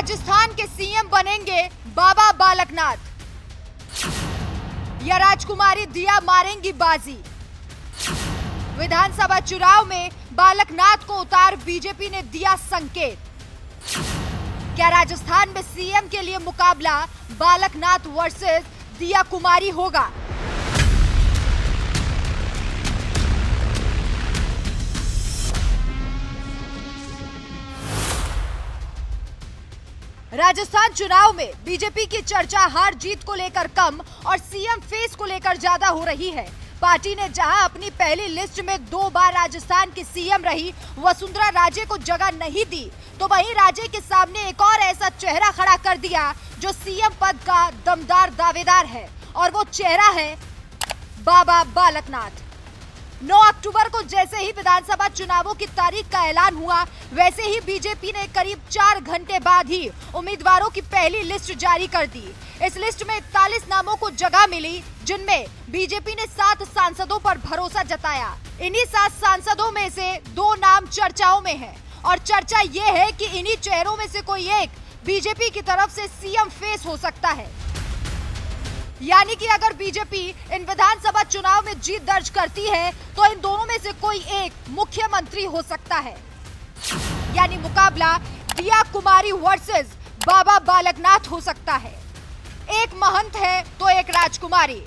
राजस्थान के सीएम बनेंगे बाबा बालकनाथ या राजकुमारी दिया मारेंगी बाजी। विधानसभा चुनाव में बालकनाथ को उतार बीजेपी ने दिया संकेत। क्या राजस्थान में सीएम के लिए मुकाबला बालकनाथ वर्सेस दिया कुमारी होगा? राजस्थान चुनाव में बीजेपी की चर्चा हार जीत को लेकर कम और सीएम फेस को लेकर ज्यादा हो रही है। पार्टी ने जहां अपनी पहली लिस्ट में 2 बार राजस्थान की सीएम रही वसुंधरा राजे को जगह नहीं दी, तो वहीं राजे के सामने एक और ऐसा चेहरा खड़ा कर दिया जो सीएम पद का दमदार दावेदार है, और वो चेहरा है बाबा बालकनाथ। 9 अक्टूबर को जैसे ही विधानसभा चुनावों की तारीख का ऐलान हुआ, वैसे ही बीजेपी ने करीब 4 घंटे बाद ही उम्मीदवारों की पहली लिस्ट जारी कर दी। इस लिस्ट में 41 नामों को जगह मिली, जिनमें बीजेपी ने 7 सांसदों पर भरोसा जताया। इन्हीं 7 सांसदों में से 2 नाम चर्चाओं में हैं, और चर्चा ये है कि इन्हीं चेहरों में से कोई एक बीजेपी की तरफ से सीएम फेस हो सकता है। यानी कि अगर बीजेपी इन विधानसभा चुनाव में जीत दर्ज करती है तो इन दोनों में से कोई एक मुख्यमंत्री हो सकता है। यानी मुकाबला दिया कुमारी वर्सेस बाबा बालकनाथ हो सकता है। एक महंत है तो एक राजकुमारी,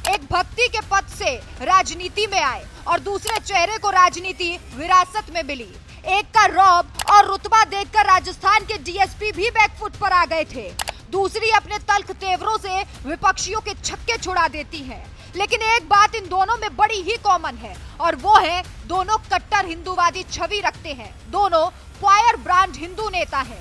एक भक्ति के पद से राजनीति में आए और दूसरे चेहरे को राजनीति विरासत में मिली। एक का रौब और रुतबा देखकर राजस्थान के डीएसपी भी बैकफुट पर आ गए थे, दूसरी अपने तल्ख तेवरों से विपक्षियों के छक्के छुड़ा देती है। लेकिन एक बात इन दोनों में बड़ी ही कॉमन है, और वो है दोनों कट्टर हिंदूवादी छवि रखते हैं। दोनों फायर ब्रांड हिंदू नेता हैं।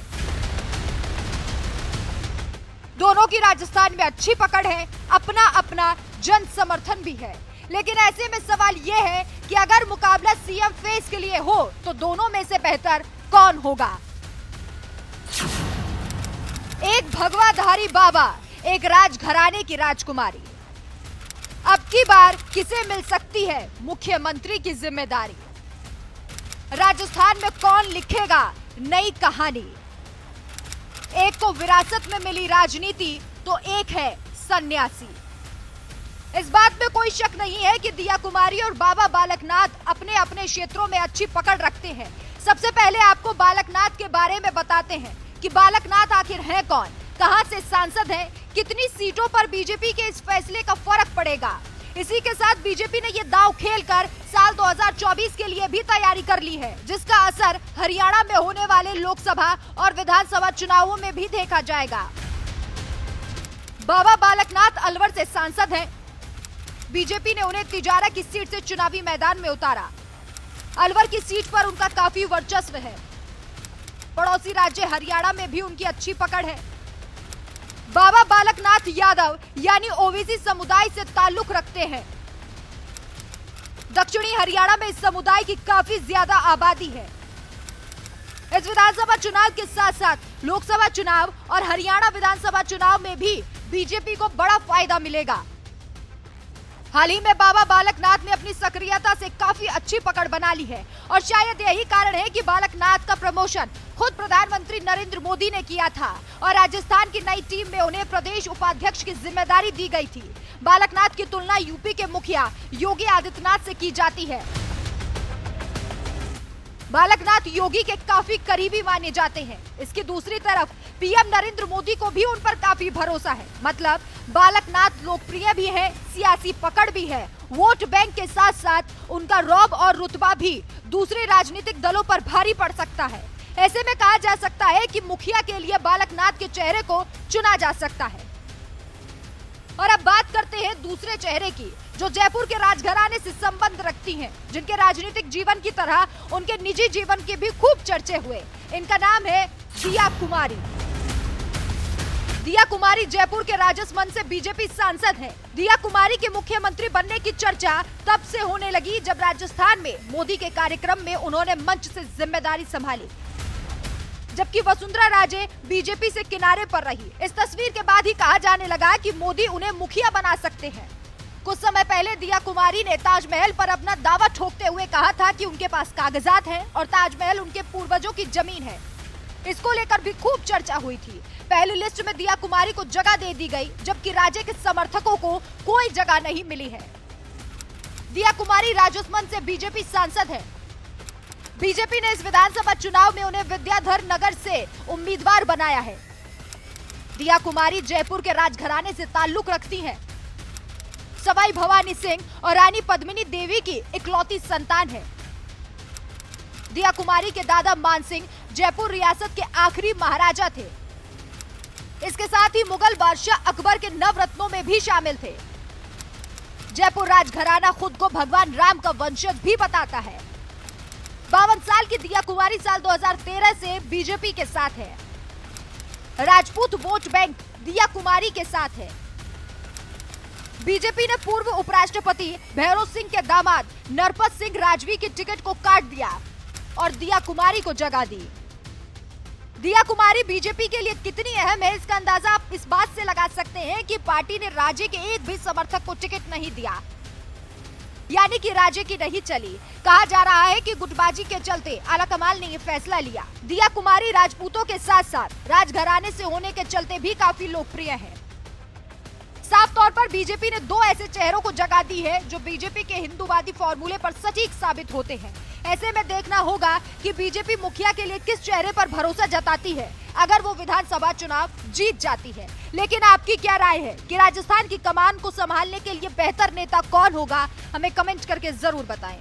दोनों की राजस्थान में अच्छी पकड़ है, अपना अपना जन समर्थन भी है। लेकिन ऐसे में सवाल ये है कि अगर मुकाबला सीएम फेस के लिए हो तो दोनों में से बेहतर कौन होगा? एक भगवाधारी बाबा, एक राजघराने की राजकुमारी। अब की बार किसे मिल सकती है मुख्यमंत्री की जिम्मेदारी? राजस्थान में कौन लिखेगा नई कहानी? एक को विरासत में मिली राजनीति तो एक है सन्यासी। इस बात में कोई शक नहीं है कि दिया कुमारी और बाबा बालकनाथ अपने अपने क्षेत्रों में अच्छी पकड़ रखते हैं। सबसे पहले आपको बालकनाथ के बारे में बताते हैं कि बालकनाथ आखिर है कौन, कहां से सांसद हैं, कितनी सीटों पर बीजेपी के इस फैसले का फर्क पड़ेगा। इसी के साथ बीजेपी ने ये दांव खेलकर साल 2024 के लिए भी तैयारी कर ली है, जिसका असर हरियाणा में होने वाले लोकसभा और विधानसभा चुनावों में भी देखा जाएगा। बाबा बालकनाथ अलवर से सांसद हैं। बीजेपी ने उन्हें तिजारा की सीट से चुनावी मैदान में उतारा। अलवर की सीट पर उनका काफी वर्चस्व है। पड़ोसी राज्य हरियाणा में भी उनकी अच्छी पकड़ है। बाबा बालकनाथ यादव यानी ओबीसी समुदाय से ताल्लुक रखते हैं। दक्षिणी हरियाणा में इस समुदाय की काफी ज्यादा आबादी है। इस विधानसभा चुनाव के साथ साथ लोकसभा चुनाव और हरियाणा विधानसभा चुनाव में भी बीजेपी को बड़ा फायदा मिलेगा। हाल ही में बाबा बालकनाथ ने अपनी सक्रियता से काफी अच्छी पकड़ बना ली है, और शायद यही कारण है कि बालकनाथ का प्रमोशन खुद प्रधानमंत्री नरेंद्र मोदी ने किया था और राजस्थान की नई टीम में उन्हें प्रदेश उपाध्यक्ष की जिम्मेदारी दी गई थी। बालकनाथ की तुलना यूपी के मुखिया योगी आदित्यनाथ से की जाती है। बालकनाथ योगी के काफी करीबी माने जाते हैं। इसकी दूसरी तरफ पीएम नरेंद्र मोदी को भी उन पर काफी भरोसा है। मतलब बालकनाथ लोकप्रिय भी है, सियासी पकड़ भी है, वोट बैंक के साथ साथ उनका रौब और रुतबा भी दूसरे राजनीतिक दलों पर भारी पड़ सकता है। ऐसे में कहा जा सकता है कि मुखिया के लिए बालकनाथ के चेहरे को चुना जा सकता है। और अब बात करते हैं दूसरे चेहरे की, जो जयपुर के राजघराने से संबंध रखती हैं, जिनके राजनीतिक जीवन की तरह उनके निजी जीवन के भी खूब चर्चे हुए। इनका नाम है दिया कुमारी। दिया कुमारी जयपुर के राजसमंद से बीजेपी सांसद हैं। दिया कुमारी के मुख्यमंत्री बनने की चर्चा तब से होने लगी जब राजस्थान में मोदी के कार्यक्रम में उन्होंने मंच से जिम्मेदारी संभाली, जबकि वसुंधरा राजे बीजेपी से किनारे पर रही। इस तस्वीर के बाद ही कहा जाने लगा कि मोदी उन्हें मुखिया बना सकते हैं। कुछ समय पहले दिया कुमारी ने ताजमहल पर अपना दावा ठोकते हुए कहा था कि उनके पास कागजात हैं और ताजमहल उनके पूर्वजों की जमीन है। इसको लेकर भी खूब चर्चा हुई थी। पहली लिस्ट में दिया कुमारी को जगह दे दी गई, जबकि राजे के समर्थकों को कोई जगह नहीं मिली है। दिया कुमारी राजसमंद से बीजेपी सांसद है। बीजेपी ने इस विधानसभा चुनाव में उन्हें विद्याधर नगर से उम्मीदवार बनाया है। दिया कुमारी जयपुर के राजघराने से ताल्लुक रखती हैं। सवाई भवानी सिंह और रानी पद्मिनी देवी की इकलौती संतान है। दिया कुमारी के दादा मान सिंह जयपुर रियासत के आखिरी महाराजा थे। इसके साथ ही मुगल बादशाह अकबर के नवरत्नों में भी शामिल थे। जयपुर राजघराना खुद को भगवान राम का वंशज भी बताता है। 52 साल की दिया कुमारी साल 2013 से बीजेपी के साथ है। राजपूत वोट बैंक दिया कुमारी के साथ है। बीजेपी ने पूर्व उपराष्ट्रपति भैरव सिंह के दामाद नरपत सिंह राजवी की टिकट को काट दिया और दिया कुमारी को जगह दी। दिया कुमारी बीजेपी के लिए कितनी अहम है, इसका अंदाजा आप इस बात से लगा सकते हैं कि पार्टी ने राजे के एक भी समर्थक को टिकट नहीं दिया, यानी कि राजे की नहीं चली। कहा जा रहा है कि गुटबाजी के चलते आलाकमान ने ये फैसला लिया। दिया कुमारी राजपूतों के साथ साथ राजघराने से होने के चलते भी काफी लोकप्रिय है। साफ तौर पर बीजेपी ने दो ऐसे चेहरों को जगह दी है जो बीजेपी के हिंदूवादी फॉर्मूले पर सटीक साबित होते हैं। ऐसे में देखना होगा कि बीजेपी मुखिया के लिए किस चेहरे पर भरोसा जताती है अगर वो विधानसभा चुनाव जीत जाती है। लेकिन आपकी क्या राय है कि राजस्थान की कमान को संभालने के लिए बेहतर नेता कौन होगा? हमें कमेंट करके जरूर बताएं।